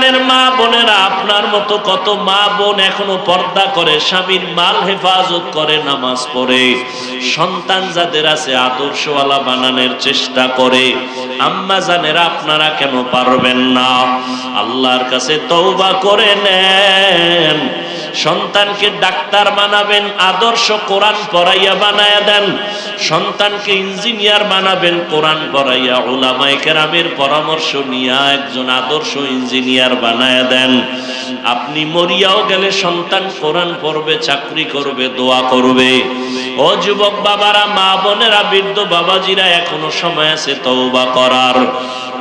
জানেন মা বোনেরা, আপনার মতো কত মা বোন এখনো পর্দা করে, স্বামীর মাল হেফাজত করে, নামাজ পড়ে, সন্তান যাদের আছে আদর্শওয়ালা বানানোর চেষ্টা করে। আম্মা জানেরা, আপনারা কেন পারবেন না? আল্লাহর কাছে তওবা করে নেন। সন্তানকে ডাক্তার বানাবেন, আদর্শ কোরআন পড়াইয়া বানায়া দেন। সন্তানকে ইঞ্জিনিয়ার বানাবেন, কোরআন পড়াইয়া উলামায়ে কেরামের পরামর্শ নিয়ে একজন আদর্শ ইঞ্জিনিয়ার বানায়া দেন। আপনি মরিয়াও গেলে সন্তান কোরআন পড়বে, চাকরি করবে, দোয়া করবে। ও যুবক বাবারা, মা বোনেরা, বৃদ্ধ বাবাজিরা, এখনো সময় আছে তওবা করার।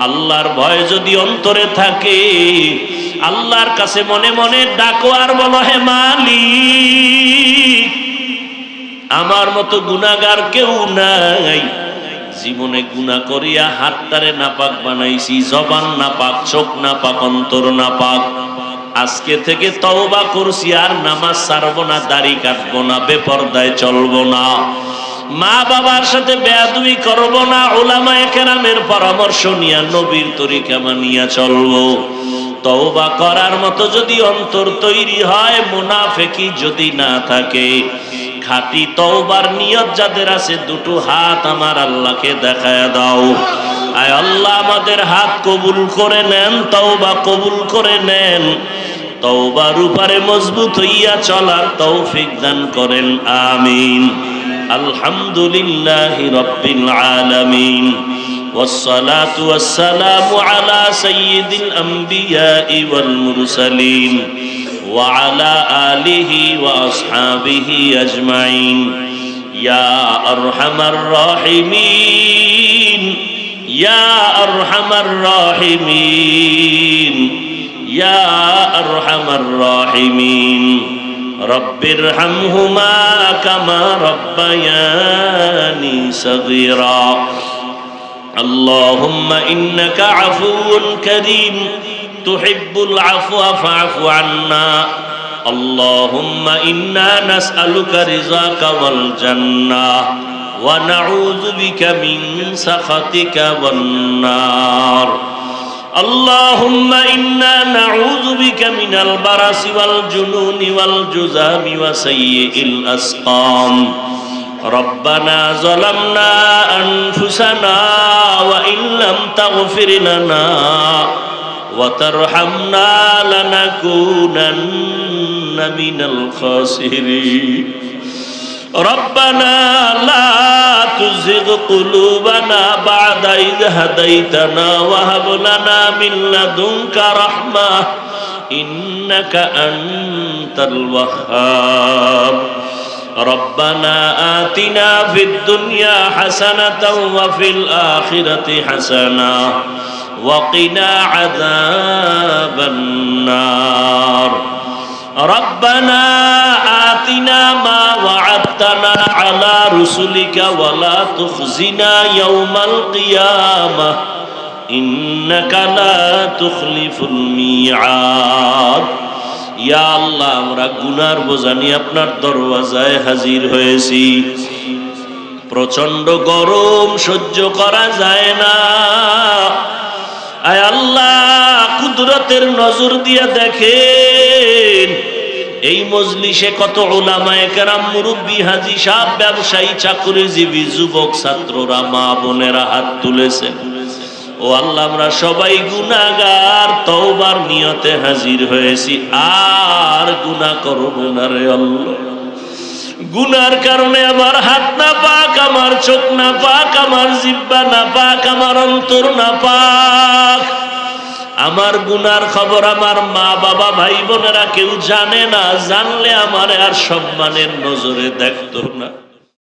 আল্লাহর ভয় যদি অন্তরে থাকে, আল্লাহর কাছে মনে মনে ডাকো আর বলো, হে মালিক, আমার মতো গুনাহগার কেউ নাই। জীবনে গুনাহ করিয়া হাতটারে নাপাক বানাইছি, জবান নাপাক, চোখ নাপাক, অন্তর নাপাক। আজকে থেকে তওবা করছি, আর নামাজ ছাড়বো না, দাড়ি কাটবো না, বেপরদায় চলবো না, মা বাবার সাথে বেয়াদবি করবো না, উলামায়ে কেরামের পরামর্শ নিয়া নবীর তরিকা মানিয়া চলবো। তওবা করার মতো যদি অন্তর তৈরি হয়, মুনাফিকি যদি না থাকে, খাঁটি তওবার নিয়ত যাদের আছে, দুটো হাত আমার আল্লাহকে দেখায়া দাও। আয় আল্লাহ, আমাদের হাত কবুল করে নেন, তওবা কবুল করে নেন। তওবার উপরে মজবুত হইয়া চলার তৌফিক দান করেন, আমিন। আলহামদুলিল্লাহি রাব্বিল আলামিন, والصلاة والسلام على سيد الأنبياء والمرسلين وعلى آله وأصحابه أجمعين يا أرحم الراحمين يا أرحم الراحمين يا أرحم الراحمين رب ارحمهما كما ربياني صغيرا اللهم إنك عفو كريم تحب العفو فاعف عنا اللهم إنا نسألك رضاك والجنة ونعوذ بك من سخطك والنار اللهم إنا نعوذ بك من البرص والجنون والجذام وسيء الأسقام ربنا ظلمنا أنفسنا وإن لم تغفر لنا وترحمنا لنكونن من الخاسرين ربنا لا تزغ قلوبنا بعد إذ هديتنا وهب لنا من لدنك رحمة إنك أنت الوهاب ربنا آتنا في الدنيا حسنة وفي الآخرة حسنة وقنا عذاب النار ربنا آتنا ما وعدتنا على رسلك ولا تخزنا يوم القيامة إنك لا تخلف الميعاد ইয়া আল্লাহ, আমরা গুনার বোঝা নিয়ে আপনার দরওয়াজায় হাজির হয়েছি। প্রচন্ড গরম সহ্য করা যায় না। আয় আল্লাহ, কুদরতের নজর দিয়ে দেখেন, এই মজলিসে কত উলামায়ে কেরাম, মুরব্বী, হাজী সাহেব, ব্যবসায়ী, চাকরিজীবী, যুবক, ছাত্ররা, মা বোনেরা হাত তুলেছেন। ও আল্লাহ, আমরা সবাই গুনাহগার, তওবার নিয়তে হাজির হয়েছি, আর গুনাহ করব না রে আল্লাহ। গুনার কারণে আমার হাত না পাক, আমার চোখ না পাক, আমার জিহ্বা না পাক, আমার অন্তর না পাক। আমার গুনার খবর আমার মা বাবা, ভাই বোনেরা কেউ জানে না। জানলে আমার আর সম্মানের নজরে দেখতো না।